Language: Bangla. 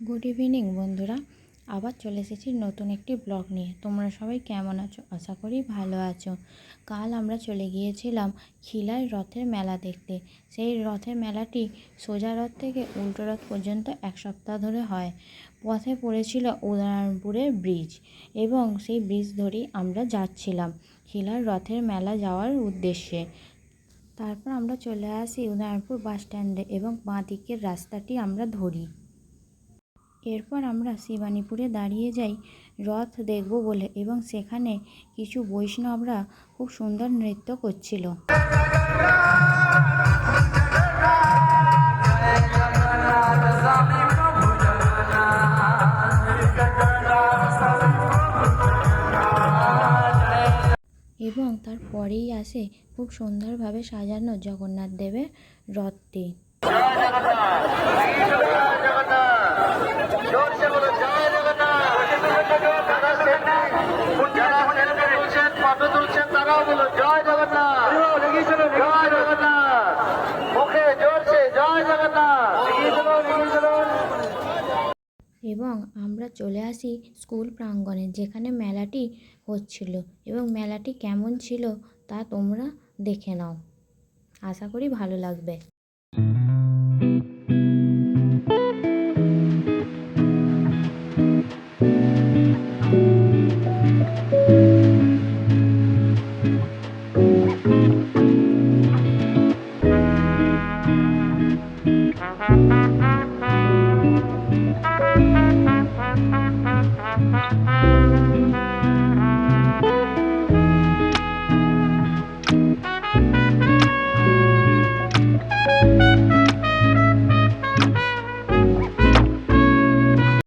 গুড ইভিনিং বন্ধুরা, আবার চলে এসেছি নতুন একটি ব্লগ নিয়ে। তোমরা সবাই কেমন আছো? আশা করি ভালো আছো। কাল আমরা চলে গিয়েছিলাম খিলায় রথের মেলা দেখতে। সেই রথের মেলাটি সোজা রথ থেকে উল্টো রথ পর্যন্ত এক সপ্তাহ ধরে হয়। পথে পড়েছিল উদয়নারায়ণপুরের ব্রিজ এবং সেই ব্রিজ ধরেই আমরা যাচ্ছিলাম খিলার রথের মেলা যাওয়ার উদ্দেশ্যে। তারপর আমরা চলে আসি উদয়নারায়ণপুর বাস স্ট্যান্ডে এবং বাঁ দিকের রাস্তাটি আমরা ধরি। এরপর আমরা শিবানীপুরে দাঁড়িয়ে যাই রথ দেখব বলে, এবং সেখানে কিছু বৈষ্ণবরা খুব সুন্দর নৃত্য করছিল। এবং তারপরেই আসে খুব সুন্দরভাবে সাজানো জগন্নাথ দেবের রথটি। এবং আমরা চলে আসি স্কুল প্রাঙ্গণে, যেখানে মেলাটি হচ্ছিল, এবং মেলাটি কেমন ছিল তা তোমরা দেখে নাও। আশা করি ভালো লাগবে।